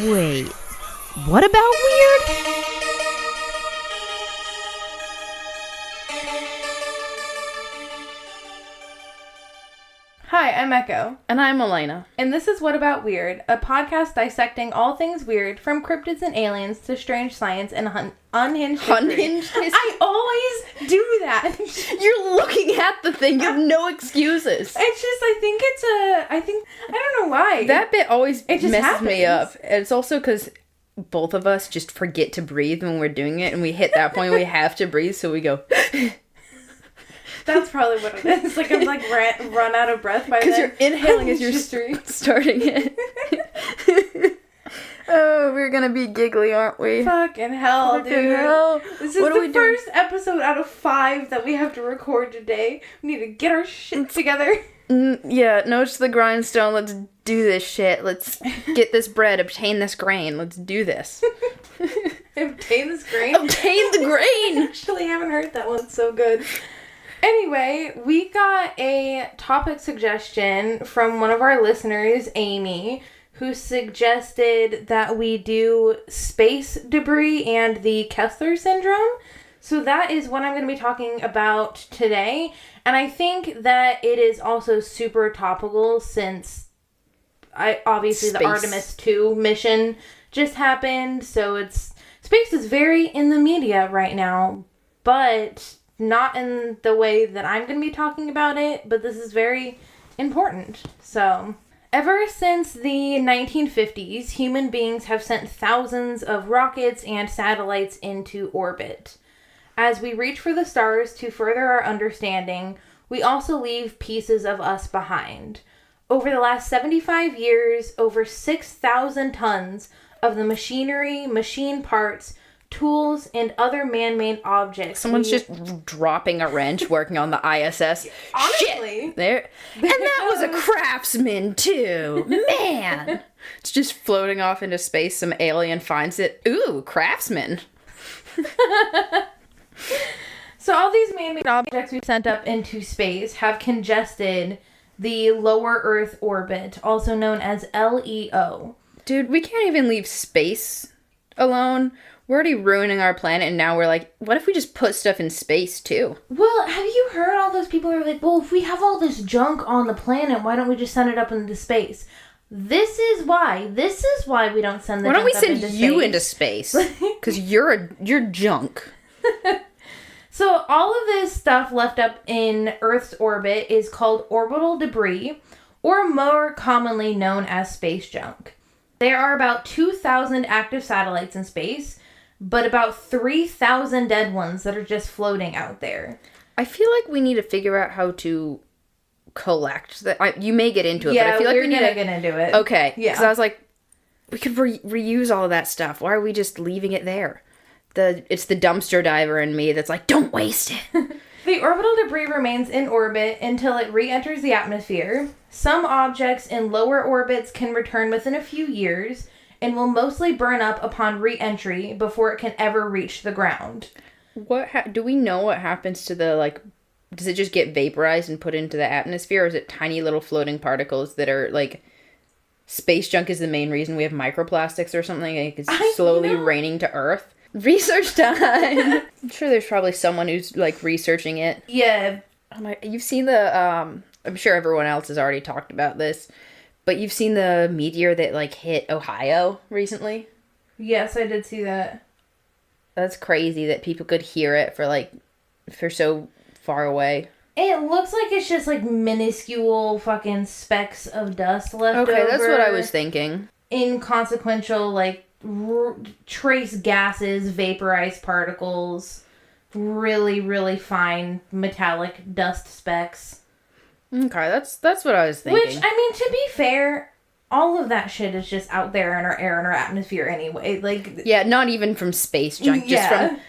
Wait, what about weird? Hi, I'm Echo. And I'm Elena. And this is What About Weird, a podcast dissecting all things weird, from cryptids and aliens to strange science and unhinged history. Unhinged history? I always do that. You're looking at the thing. You have no excuses. It's just, I don't know why. That bit always It just messes me happens. up. It's also because both of us just forget to breathe when we're doing it, and we hit that point where we have to breathe, so we go... That's probably what it is. Like, I'm run out of breath by then. Because you're inhaling as you're starting it. Oh, we're gonna be giggly, aren't we? Fucking hell, Fucking dude. hell. This is What are we the doing? first episode out of 5 that we have to record today. We need to get our shit together. Yeah, nose to the grindstone. Let's do this shit. Let's get this bread, obtain this grain. Let's do this. Obtain this grain. Obtain the grain! Actually, haven't heard that one. So good. Anyway, we got a topic suggestion from one of our listeners, Amy, who suggested that we do space debris and the Kessler syndrome. So that is what I'm going to be talking about today. And I think that it is also super topical since obviously the Artemis 2 mission just happened. So space is very in the media right now, but not in the way that I'm going to be talking about it, but this is very important. So, ever since the 1950s, human beings have sent thousands of rockets and satellites into orbit. As we reach for the stars to further our understanding, we also leave pieces of us behind. Over the last 75 years, over 6,000 tons of the machinery, machine parts, tools, and other man-made objects. Someone's just dropping a wrench working on the ISS. Honestly. Shit! There. And that was a craftsman, too. Man! It's just floating off into space. Some alien finds it. Ooh, craftsman. So all these man-made objects we sent up into space have congested the lower Earth orbit, also known as LEO. Dude, we can't even leave space alone. We're already ruining our planet, and now we're like, what if we just put stuff in space, too? Well, have you heard all those people who are like, well, if we have all this junk on the planet, why don't we just send it up into space? This is why we don't send the Why don't we junk up send into you space. into space? Because you're junk. So all of this stuff left up in Earth's orbit is called orbital debris, or more commonly known as space junk. There are about 2,000 active satellites in space, but about 3,000 dead ones that are just floating out there. I feel like we need to figure out how to collect that. You may get into it, Yeah, but I feel like we're we need gonna do it. Okay, Yeah. because I was like, we could reuse all of that stuff. Why are we just leaving it there? It's the dumpster diver in me that's like, don't waste it. The orbital debris remains in orbit until it re-enters the atmosphere. Some objects in lower orbits can return within a few years and will mostly burn up upon re-entry before it can ever reach the ground. Do we know what happens to does it just get vaporized and put into the atmosphere, or is it tiny little floating particles that are like, space junk is the main reason we have microplastics or something, like it's slowly raining to Earth? Research time! I'm sure there's probably someone who's like researching it. Yeah. You've seen I'm sure everyone else has already talked about this, but you've seen the meteor that like hit Ohio recently? Yes, I did see that. That's crazy that people could hear it for so far away. It looks like it's just like minuscule fucking specks of dust left over. Okay, that's what I was thinking. Inconsequential, like, trace gases, vaporized particles, really, really fine metallic dust specks. Okay, that's what I was thinking. Which, I mean, to be fair, all of that shit is just out there in our air and our atmosphere anyway. Like, yeah, not even from space junk, just yeah. from,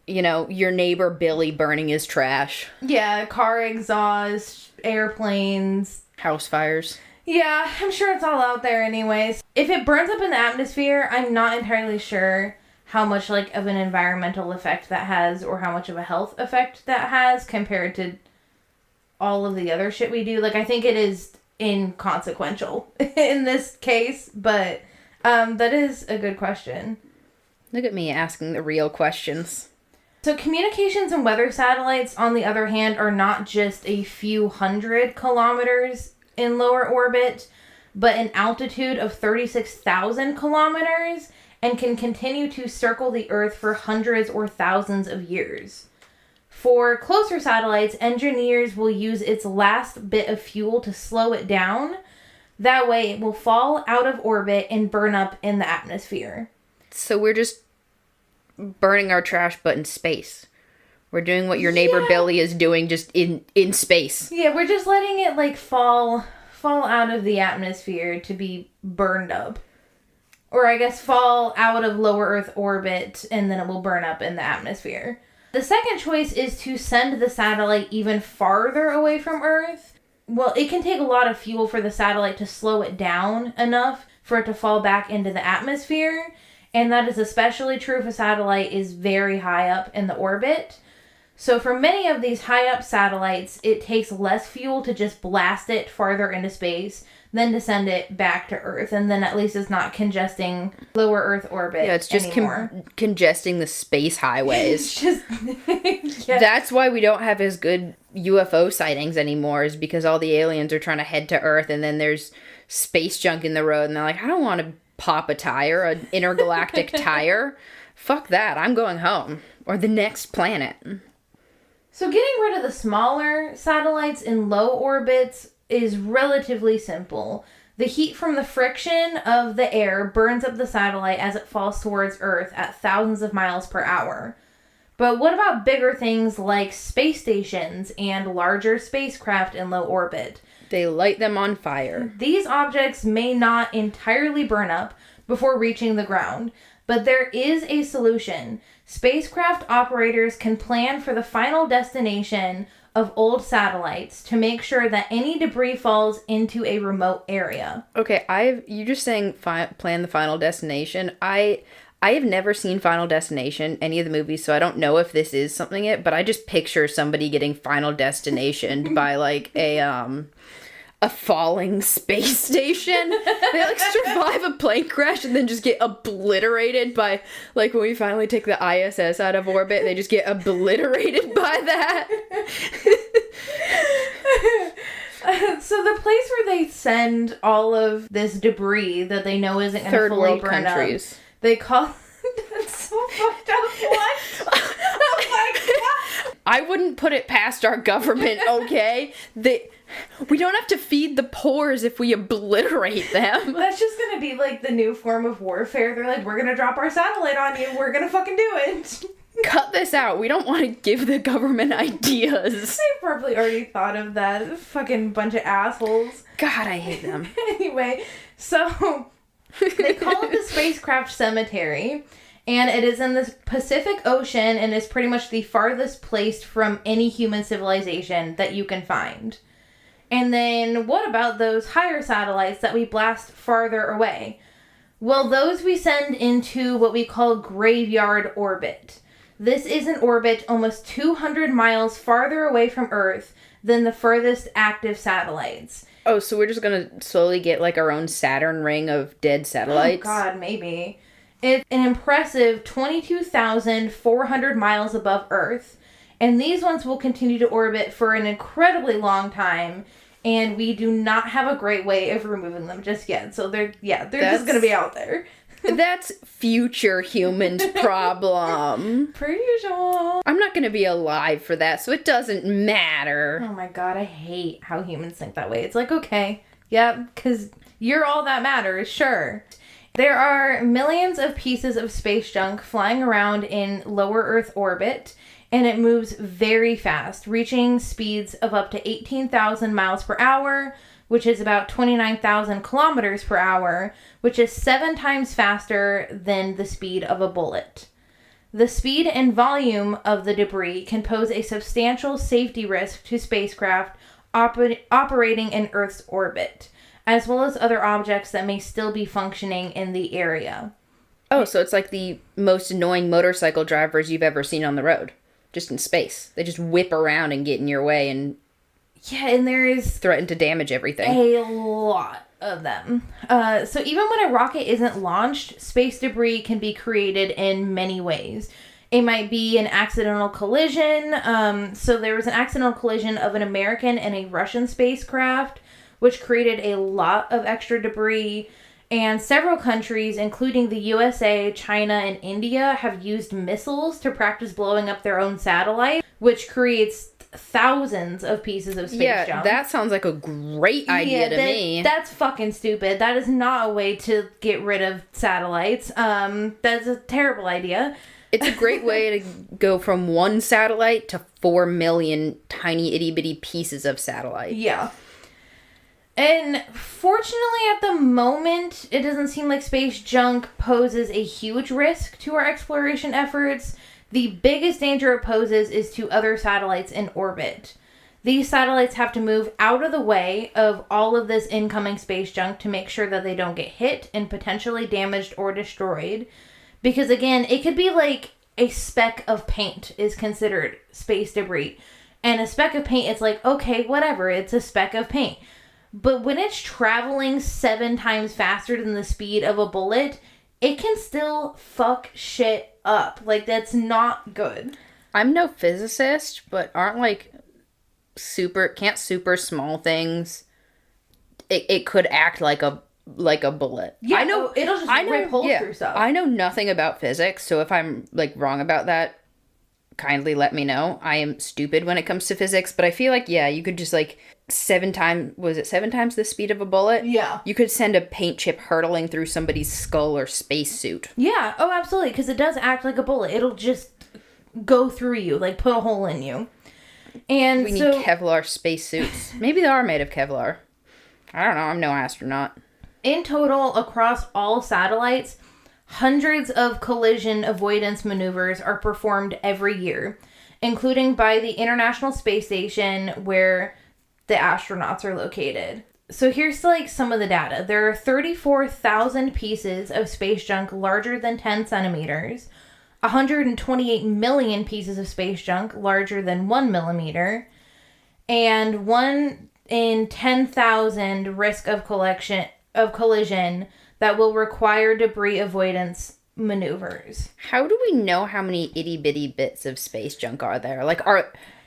your neighbor Billy burning his trash. Yeah, car exhaust, airplanes. House fires. Yeah, I'm sure it's all out there anyways. If it burns up in the atmosphere, I'm not entirely sure how much, like, of an environmental effect that has or how much of a health effect that has compared to all of the other shit we do. Like, I think it is inconsequential in this case, but That is a good question. Look at me asking the real questions. So communications and weather satellites, on the other hand, are not just a few hundred kilometers in lower orbit, but an altitude of 36,000 kilometers and can continue to circle the Earth for hundreds or thousands of years. For closer satellites, engineers will use its last bit of fuel to slow it down. That way it will fall out of orbit and burn up in the atmosphere. So we're just burning our trash, but in space. We're doing what your neighbor Billy is doing, just in space. Yeah, we're just letting it, like, fall out of the atmosphere to be burned up. Or, I guess, fall out of lower Earth orbit, and then it will burn up in the atmosphere. The second choice is to send the satellite even farther away from Earth. Well, it can take a lot of fuel for the satellite to slow it down enough for it to fall back into the atmosphere. And that is especially true if a satellite is very high up in the orbit. So for many of these high up satellites, it takes less fuel to just blast it farther into space than to send it back to Earth. And then at least it's not congesting lower Earth orbit. Yeah, it's just congesting the space highways. It's just... yeah. That's why we don't have as good UFO sightings anymore, is because all the aliens are trying to head to Earth, and then there's space junk in the road, and they're like, I don't want to pop a tire, an intergalactic tire. Fuck that, I'm going home. Or the next planet. So getting rid of the smaller satellites in low orbits is relatively simple. The heat from the friction of the air burns up the satellite as it falls towards Earth at thousands of miles per hour. But what about bigger things like space stations and larger spacecraft in low orbit? They light them on fire. These objects may not entirely burn up before reaching the ground, but there is a solution. Spacecraft operators can plan for the final destination of old satellites to make sure that any debris falls into a remote area. Okay, you just saying plan the final destination. I have never seen Final Destination, any of the movies, so I don't know if this is something yet, but I just picture somebody getting Final Destination by like a falling space station. They like survive a plane crash and then just get obliterated by, like, when we finally take the ISS out of orbit, they just get obliterated by that. So the place where they send all of this debris that they know isn't going to fully world burn countries. up, they call... That's so fucked up. What? Oh my god. I wouldn't put it past our government, okay? We don't have to feed the pores if we obliterate them. That's just gonna be like the new form of warfare. They're like, we're gonna drop our satellite on you. We're gonna fucking do it. Cut this out. We don't want to give the government ideas. They probably already thought of that. Fucking bunch of assholes. God, I hate them. Anyway, so they call it the spacecraft cemetery. And it is in the Pacific Ocean and is pretty much the farthest place from any human civilization that you can find. And then what about those higher satellites that we blast farther away? Well, those we send into what we call graveyard orbit. This is an orbit almost 200 miles farther away from Earth than the furthest active satellites. Oh, so we're just going to slowly get like our own Saturn ring of dead satellites? Oh, God, maybe. It's an impressive 22,400 miles above Earth. And these ones will continue to orbit for an incredibly long time. And we do not have a great way of removing them just yet. So they're just going to be out there. That's future humans' problem. Per usual. I'm not going to be alive for that, so it doesn't matter. Oh my god, I hate how humans think that way. It's like, okay, yeah, because you're all that matters, sure. There are millions of pieces of space junk flying around in lower Earth orbit, and it moves very fast, reaching speeds of up to 18,000 miles per hour, which is about 29,000 kilometers per hour, which is 7 times faster than the speed of a bullet. The speed and volume of the debris can pose a substantial safety risk to spacecraft operating in Earth's orbit, as well as other objects that may still be functioning in the area. Oh, so it's like the most annoying motorcycle drivers you've ever seen on the road, just in space. They just whip around and get in your way and yeah, and there is threaten to damage everything. a lot of them. So even when a rocket isn't launched, space debris can be created in many ways. It might be an accidental collision. So there was an accidental collision of an American and a Russian spacecraft, which created a lot of extra debris. And several countries, including the USA, China, and India, have used missiles to practice blowing up their own satellites, which creates thousands of pieces of space junk. That sounds like a great idea to me. That's fucking stupid. That is not a way to get rid of satellites. That's a terrible idea. It's a great way to go from one satellite to 4 million tiny itty bitty pieces of satellite. Yeah. And fortunately, at the moment, it doesn't seem like space junk poses a huge risk to our exploration efforts. The biggest danger it poses is to other satellites in orbit. These satellites have to move out of the way of all of this incoming space junk to make sure that they don't get hit and potentially damaged or destroyed. Because again, it could be like a speck of paint is considered space debris. And a speck of paint, it's like, okay, whatever, it's a speck of paint. But when it's traveling 7 times faster than the speed of a bullet, it can still fuck shit up. Like, that's not good. I'm no physicist, but aren't like can't super small things, it could act like a bullet. Yeah, I know it'll just rip holes through stuff. I know nothing about physics, so if I'm like wrong about that, kindly let me know. I am stupid when it comes to physics, but I feel like, yeah, you could just like 7 times the speed of a bullet? Yeah. You could send a paint chip hurtling through somebody's skull or spacesuit. Yeah, oh, absolutely, because it does act like a bullet. It'll just go through you, like put a hole in you. And we need Kevlar spacesuits. Maybe they are made of Kevlar. I don't know, I'm no astronaut. In total, across all satellites, hundreds of collision avoidance maneuvers are performed every year, including by the International Space Station, where the astronauts are located. So here's like some of the data. There are 34,000 pieces of space junk larger than 10 centimeters, 128 million pieces of space junk larger than 1 millimeter, and 1 in 10,000 risk of collision that will require debris avoidance maneuvers. How do we know how many itty bitty bits of space junk are there? Like,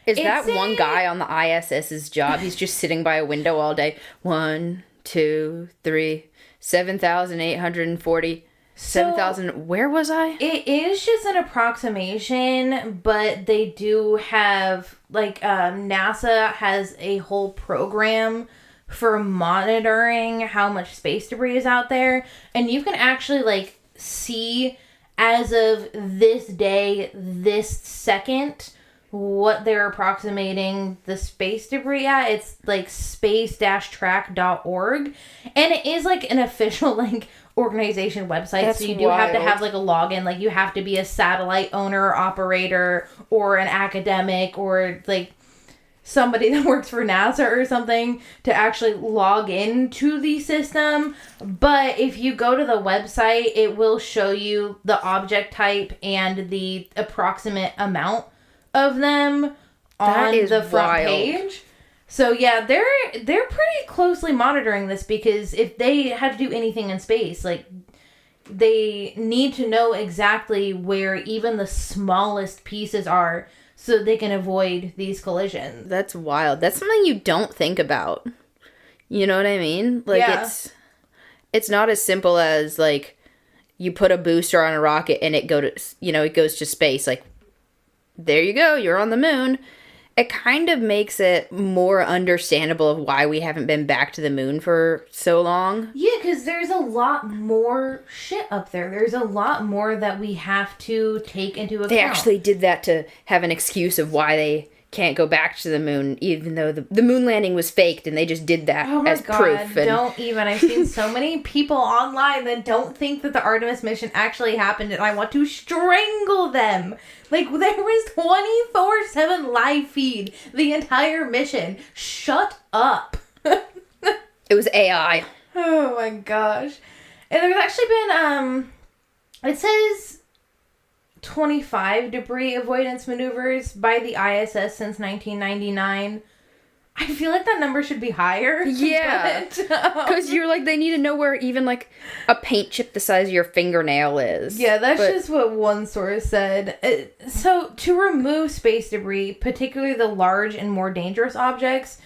is that one guy on the ISS's job? He's just sitting by a window all day. 1, 2, 3, 7,840, 7,000. Where was I? It is just an approximation, but they do have, like, NASA has a whole program for monitoring how much space debris is out there. And you can actually, like, see as of this day, this second, what they're approximating the space debris at. It's like space-track.org, and it is like an official like organization website. That's so you do have to have like a login. Like you have to be a satellite owner or operator or an academic or like somebody that works for NASA or something to actually log into the system. But if you go to the website, it will show you the object type and the approximate amount of them on the front page. So yeah, they're pretty closely monitoring this, because if they had to do anything in space, like they need to know exactly where even the smallest pieces are so they can avoid these collisions. That's wild. That's something you don't think about. You know what I mean? Like yeah. It's not as simple as like you put a booster on a rocket and it goes to space. Like, there you go, you're on the moon. It kind of makes it more understandable of why we haven't been back to the moon for so long. Yeah, because there's a lot more shit up there. There's a lot more that we have to take into account. They actually did that to have an excuse of why they can't go back to the moon, even though the moon landing was faked, and they just did that as proof. And don't even. I've seen so many people online that don't think that the Artemis mission actually happened, and I want to strangle them. Like, there was 24/7 live feed the entire mission. Shut up. It was AI. Oh my gosh. And there's actually been, it says 25 debris avoidance maneuvers by the ISS since 1999. I feel like that number should be higher. Yeah. Because you're like, they need to know where even like a paint chip the size of your fingernail is. Yeah, that's just what one source said. So to remove space debris, particularly the large and more dangerous objects,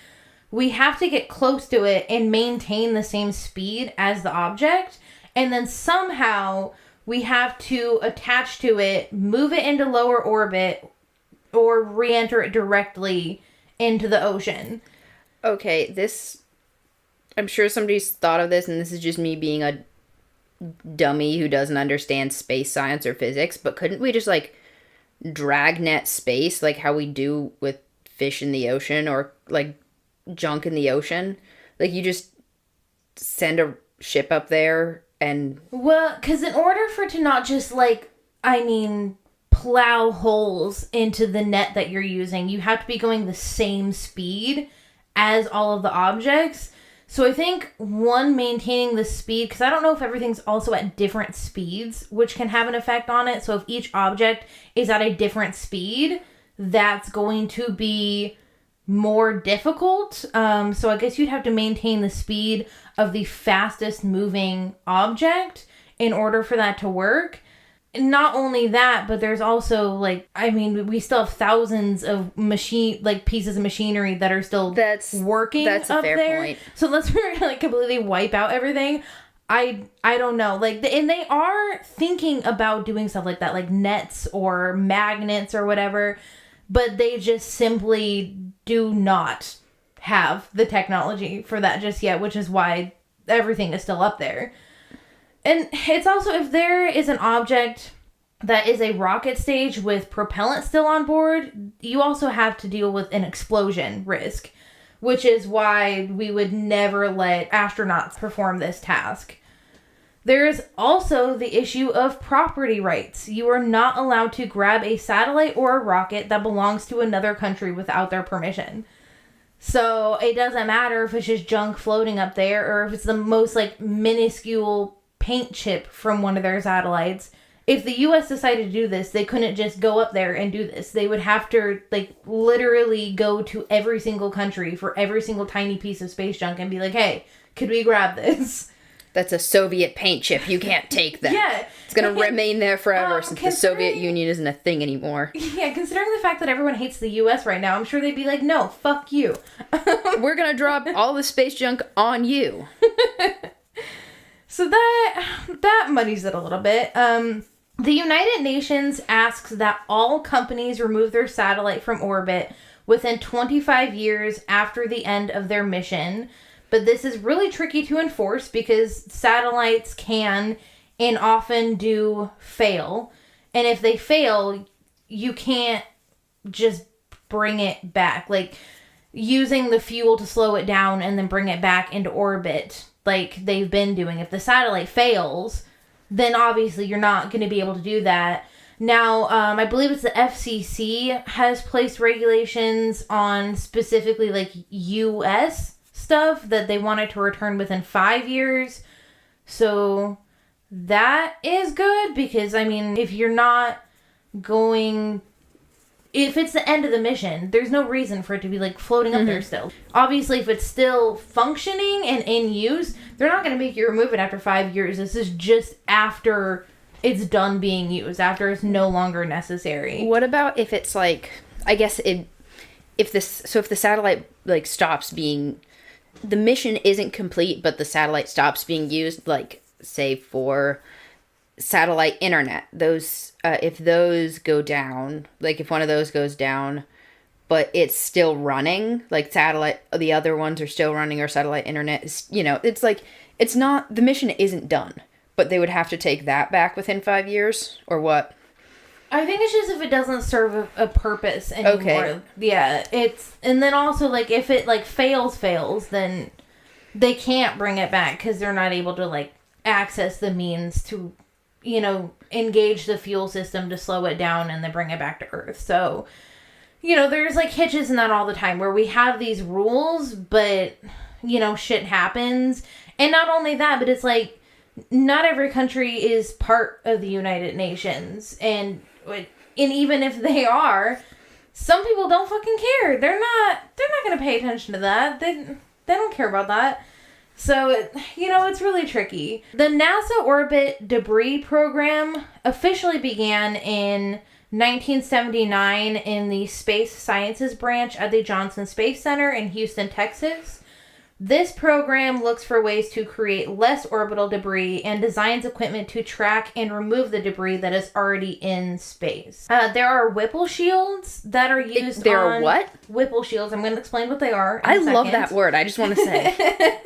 we have to get close to it and maintain the same speed as the object. And then somehow we have to attach to it, move it into lower orbit, or re-enter it directly into the ocean. Okay, I'm sure somebody's thought of this, and this is just me being a dummy who doesn't understand space science or physics, but couldn't we just, like, dragnet space, like how we do with fish in the ocean, or, like, junk in the ocean? Like, you just send a ship up there, and... Well, because in order for it to not just, like, plow holes into the net that you're using, you have to be going the same speed as all of the objects. So I think, one, maintaining the speed, because I don't know if everything's also at different speeds, which can have an effect on it. So if each object is at a different speed, that's going to be more difficult. So I guess you'd have to maintain the speed of the fastest moving object in order for that to work. Not only that, but there's also, like, we still have thousands of pieces of machinery that are still working. That's a fair point. So unless we're gonna, like, completely wipe out everything, I don't know. Like, and they are thinking about doing stuff like that, like nets or magnets or whatever, but they just simply do not have the technology for that just yet, which is why everything is still up there. And it's also, if there is an object that is a rocket stage with propellant still on board, you also have to deal with an explosion risk, which is why we would never let astronauts perform this task. There is also the issue of property rights. You are not allowed to grab a satellite or a rocket that belongs to another country without their permission. So it doesn't matter if it's just junk floating up there or if it's the most, like, minuscule paint chip from one of their satellites. If the U.S. decided to do this, they couldn't just go up there and do this. They would have to, like, literally go to every single country for every single tiny piece of space junk and be like, hey, could we grab this? That's a Soviet paint chip. You can't take that. Yeah. It's going to remain there forever since the Soviet Union isn't a thing anymore. Yeah, considering the fact that everyone hates the U.S. right now, I'm sure they'd be like, no, fuck you. We're going to drop all the space junk on you. So that muddies it a little bit. The United Nations asks that all companies remove their satellite from orbit within 25 years after the end of their mission. But this is really tricky to enforce because satellites can and often do fail. And if they fail, you can't just bring it back. Like, using the fuel to slow it down and then bring it back into orbit like they've been doing. If the satellite fails, then obviously you're not going to be able to do that. Now, I believe it's the FCC has placed regulations on specifically, like, U.S. stuff that they wanted to return within 5 years. So that is good because, if you're not going... If it's the end of the mission, there's no reason for it to be, like, floating up there still. Obviously, if it's still functioning and in use, they're not going to make you remove it after 5 years. This is just after it's done being used, after it's no longer necessary. What about if it's, like, I guess if the satellite, like, stops being... The mission isn't complete, but the satellite stops being used, like, say, for satellite internet. Those... if those go down, like if one of those goes down, but it's still running, like satellite, the other ones are still running, or satellite internet is, it's like, it's not, the mission isn't done, but they would have to take that back within 5 years, or what? I think it's just if it doesn't serve a purpose anymore. Okay. Yeah, and then also, like, if it, like, fails, then they can't bring it back because they're not able to, like, access the means to, engage the fuel system to slow it down and then bring it back to Earth. So, there's, like, hitches in that all the time where we have these rules, but, shit happens. And not only that, but it's like, not every country is part of the United Nations. And even if they are, some people don't fucking care. They're not going to pay attention to that. They don't care about that. So, it's really tricky. The NASA Orbit Debris Program officially began in 1979 in the Space Sciences branch at the Johnson Space Center in Houston, Texas. This program looks for ways to create less orbital debris and designs equipment to track and remove the debris that is already in space. There are Whipple shields that are used There are what? Whipple shields. I'm going to explain what they are in a I second. love that word. I just want to say.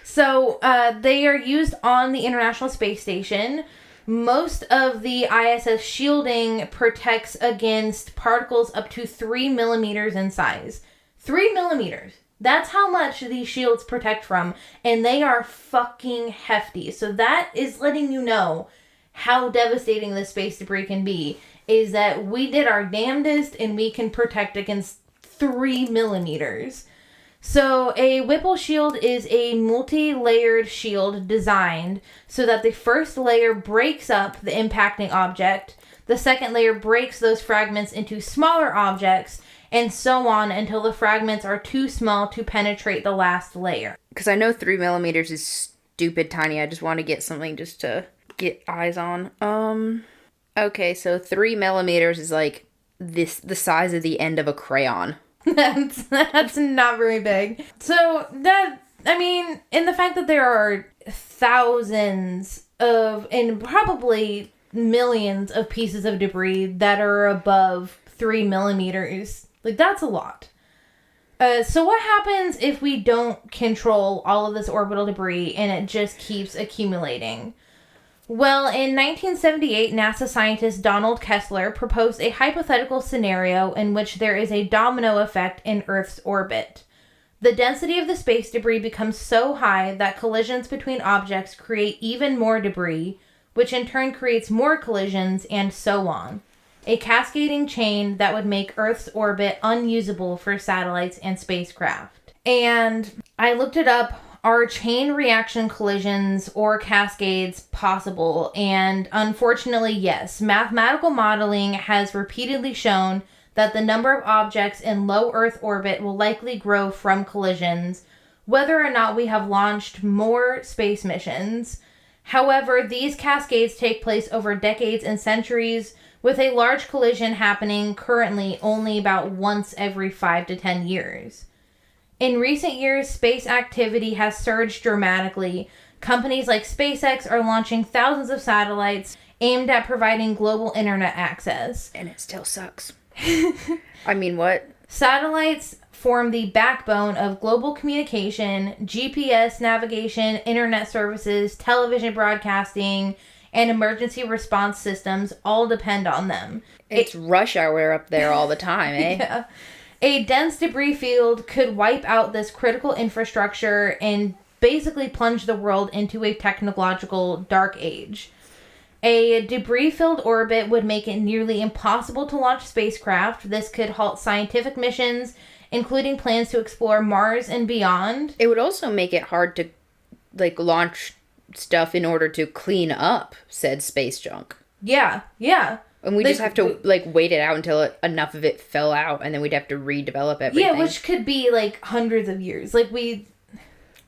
So, they are used on the International Space Station. Most of the ISS shielding protects against particles up to 3 millimeters in size. 3 millimeters. That's how much these shields protect from. And they are fucking hefty. So that is letting you know how devastating the space debris can be. Is that we did our damnedest and we can protect against 3 millimeters. So a Whipple shield is a multi-layered shield designed so that the first layer breaks up the impacting object, the second layer breaks those fragments into smaller objects, and so on until the fragments are too small to penetrate the last layer. Because I know 3 millimeters is stupid tiny. I just want to get something just to get eyes on. Okay, so 3 millimeters is like the size of the end of a crayon. That's not very big. So in the fact that there are thousands of, and probably millions of pieces of debris that are above 3 millimeters, like that's a lot. So what happens if we don't control all of this orbital debris and it just keeps accumulating? Well, in 1978, NASA scientist Donald Kessler proposed a hypothetical scenario in which there is a domino effect in Earth's orbit. The density of the space debris becomes so high that collisions between objects create even more debris, which in turn creates more collisions, and so on. A cascading chain that would make Earth's orbit unusable for satellites and spacecraft. And I looked it up. Are chain reaction collisions or cascades possible? And unfortunately, yes. Mathematical modeling has repeatedly shown that the number of objects in low Earth orbit will likely grow from collisions, whether or not we have launched more space missions. However, these cascades take place over decades and centuries, with a large collision happening currently only about once every 5 to 10 years. In recent years, space activity has surged dramatically. Companies like SpaceX are launching thousands of satellites aimed at providing global internet access. And it still sucks. I mean, what? Satellites form the backbone of global communication, GPS navigation, internet services, television broadcasting, and emergency response systems all depend on them. It's rush hour up there all the time, eh? Yeah. A dense debris field could wipe out this critical infrastructure and basically plunge the world into a technological dark age. A debris-filled orbit would make it nearly impossible to launch spacecraft. This could halt scientific missions, including plans to explore Mars and beyond. It would also make it hard to, launch stuff in order to clean up said space junk. Yeah. And we just have to, wait it out until enough of it fell out, and then we'd have to redevelop everything. Yeah, which could be, hundreds of years.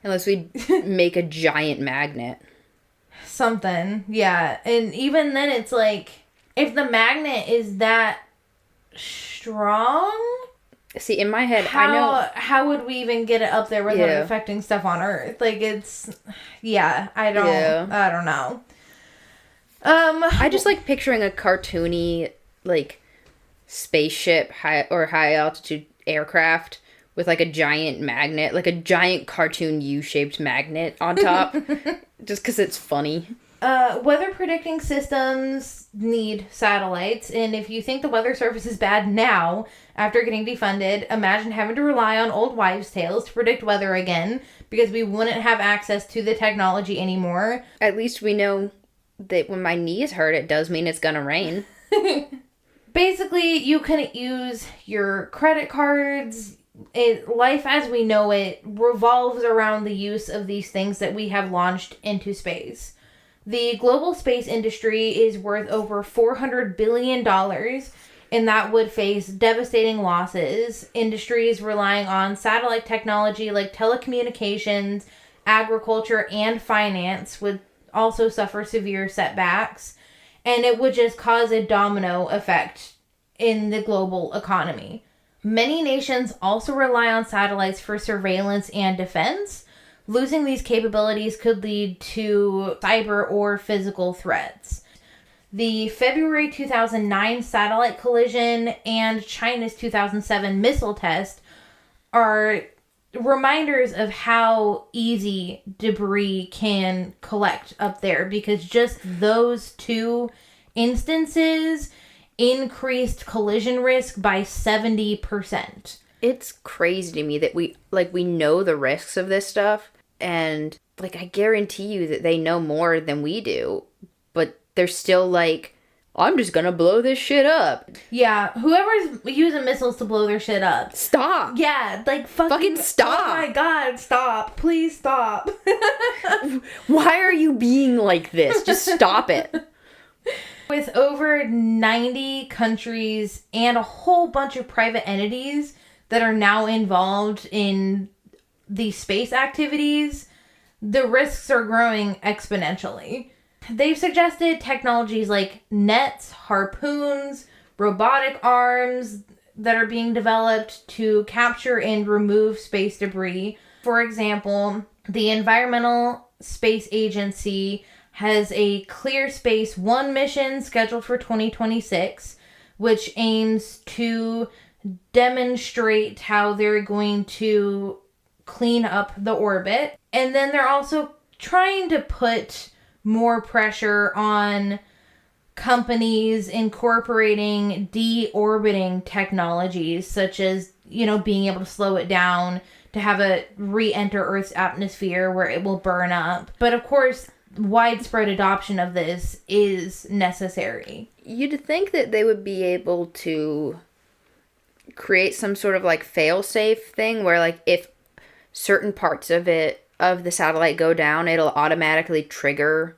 Unless we make a giant magnet. Something, yeah. And even then, it's if the magnet is that strong... See, in my head, I know... How would we even get it up there without it affecting stuff on Earth? it's... Yeah, I don't know. I just like picturing a cartoony, spaceship high altitude aircraft with a giant magnet, a giant cartoon U-shaped magnet on top, just because it's funny. Weather predicting systems need satellites, and if you think the weather service is bad now, after getting defunded, imagine having to rely on old wives' tales to predict weather again, because we wouldn't have access to the technology anymore. At least we know that when my knee is hurt, it does mean it's gonna rain. Basically, you can use your credit cards. Life as we know it revolves around the use of these things that we have launched into space. The global space industry is worth over $400 billion, and that would face devastating losses. Industries relying on satellite technology like telecommunications, agriculture, and finance would also suffer severe setbacks, and it would just cause a domino effect in the global economy. Many nations also rely on satellites for surveillance and defense. Losing these capabilities could lead to cyber or physical threats. The February 2009 satellite collision and China's 2007 missile test are reminders of how easy debris can collect up there, because just those two instances increased collision risk by 70%. It's crazy to me that we know the risks of this stuff, and I guarantee you that they know more than we do, but they're still like, I'm just gonna blow this shit up. Yeah, whoever's using missiles to blow their shit up. Stop. Yeah, fucking stop. Oh my god, stop. Please stop. Why are you being like this? Just stop it. With over 90 countries and a whole bunch of private entities that are now involved in these space activities, the risks are growing exponentially. They've suggested technologies like nets, harpoons, robotic arms that are being developed to capture and remove space debris. For example, the Environmental Space Agency has a Clear Space 1 mission scheduled for 2026, which aims to demonstrate how they're going to clean up the orbit. And then they're also trying to put more pressure on companies incorporating deorbiting technologies, such as, being able to slow it down to have it re-enter Earth's atmosphere where it will burn up. But of course, widespread adoption of this is necessary. You'd think that they would be able to create some sort of fail-safe thing where if certain parts of the satellite go down, it'll automatically trigger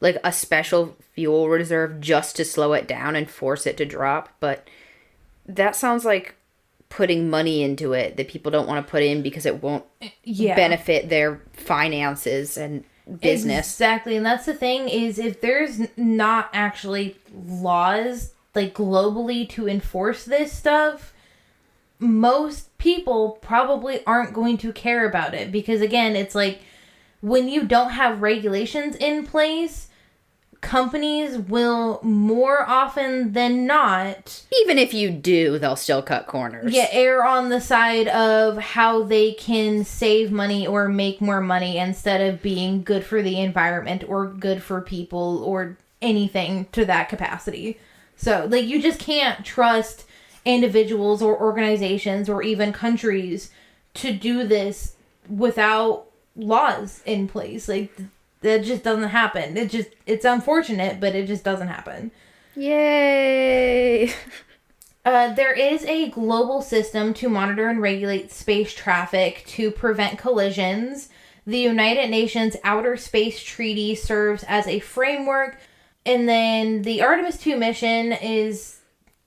a special fuel reserve just to slow it down and force it to drop. But that sounds like putting money into it that people don't want to put in because it won't benefit their finances and business. Exactly. And that's the thing, is if there's not actually laws globally to enforce this stuff, most people probably aren't going to care about it, because again, it's when you don't have regulations in place, companies will more often than not, even if you do, they'll still cut corners. Yeah, err on the side of how they can save money or make more money instead of being good for the environment or good for people or anything to that capacity. So, you just can't trust individuals or organizations or even countries to do this without laws in place. That just doesn't happen. It's unfortunate, but it just doesn't happen. Yay! There is a global system to monitor and regulate space traffic to prevent collisions. The United Nations Outer Space Treaty serves as a framework. And then the Artemis 2 mission is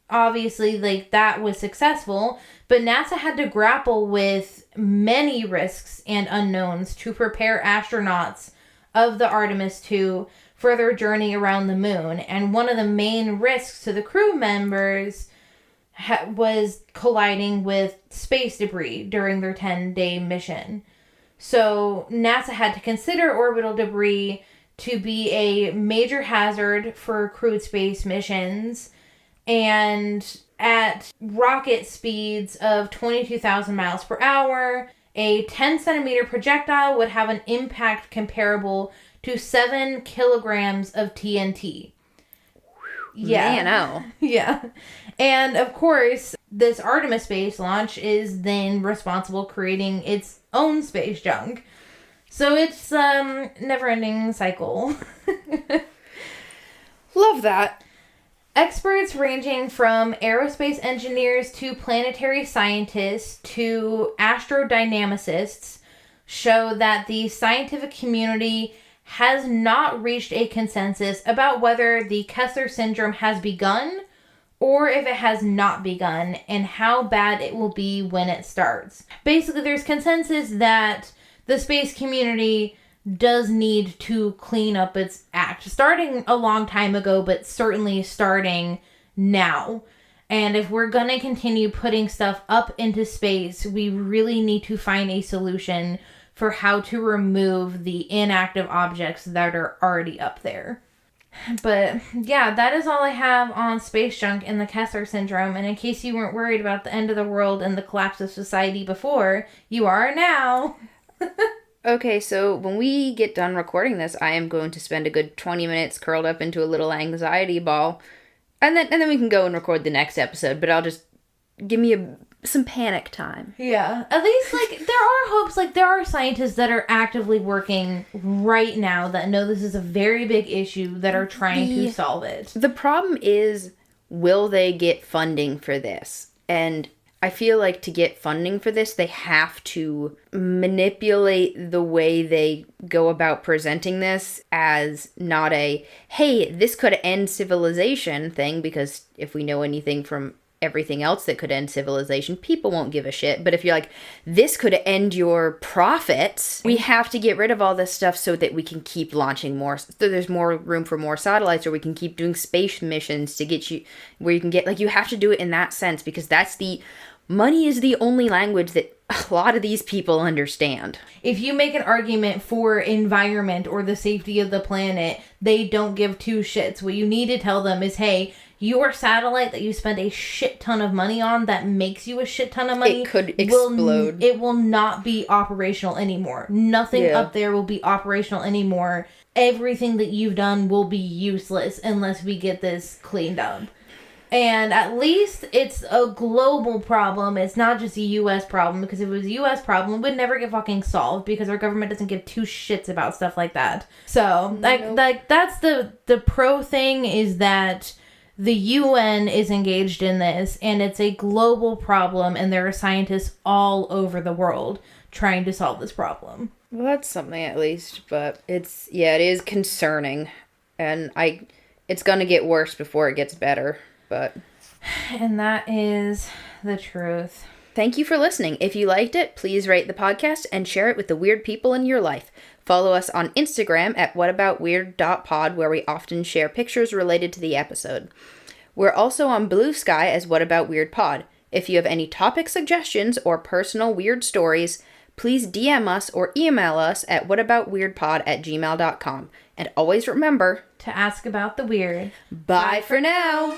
obviously that was successful, but NASA had to grapple with many risks and unknowns to prepare astronauts of the Artemis 2 for their journey around the moon. And one of the main risks to the crew members was colliding with space debris during their 10-day mission. So NASA had to consider orbital debris to be a major hazard for crewed space missions. And at rocket speeds of 22,000 miles per hour, a 10-centimeter projectile would have an impact comparable to 7 kilograms of TNT. Yeah. Man, oh. Yeah. And, of course, this Artemis space launch is then responsible creating its own space junk. So it's never-ending cycle. Love that. Experts ranging from aerospace engineers to planetary scientists to astrodynamicists show that the scientific community has not reached a consensus about whether the Kessler syndrome has begun or if it has not begun, and how bad it will be when it starts. Basically, there's consensus that the space community does need to clean up its act. Starting a long time ago, but certainly starting now. And if we're going to continue putting stuff up into space, we really need to find a solution for how to remove the inactive objects that are already up there. But yeah, that is all I have on space junk and the Kessler syndrome. And in case you weren't worried about the end of the world and the collapse of society before, you are now. Okay, so when we get done recording this, I am going to spend a good 20 minutes curled up into a little anxiety ball. And then we can go and record the next episode, but I'll just give me some panic time. Yeah. At least, like, there are hopes. Like, there are scientists that are actively working right now that know this is a very big issue that are trying to solve it. The problem is, will they get funding for this? And I feel like to get funding for this, they have to manipulate the way they go about presenting this as not a, hey, this could end civilization thing, because if we know anything from everything else that could end civilization, people won't give a shit. But if you're like, this could end your profits, we have to get rid of all this stuff so that we can keep launching more, so there's more room for more satellites, or we can keep doing space missions to get you where you can get, like, you have to do it in that sense, because that's money is the only language that a lot of these people understand. If you make an argument for environment or the safety of the planet, they don't give two shits. What you need to tell them is, hey, your satellite that you spend a shit ton of money on that makes you a shit ton of money, it could explode. It will not be operational anymore. Nothing up there will be operational anymore. Everything that you've done will be useless unless we get this cleaned up. And at least it's a global problem. It's not just a U.S. problem, because if it was a U.S. problem, it would never get fucking solved, because our government doesn't give two shits about stuff like that. So, like that's the pro thing, is that the UN is engaged in this, and it's a global problem, and there are scientists all over the world trying to solve this problem. Well, that's something at least, but it is concerning, and it's gonna get worse before it gets better. But and that is the truth. Thank you for listening. If you liked it, please rate the podcast and share it with the weird people in your life. Follow us on Instagram at whataboutweird.pod, where we often share pictures related to the episode. We're also on Blue Sky as What About Weird Pod. If you have any topic suggestions or personal weird stories, please DM us or email us at whataboutweirdpod@gmail.com. And always remember to ask about the weird. Bye for now!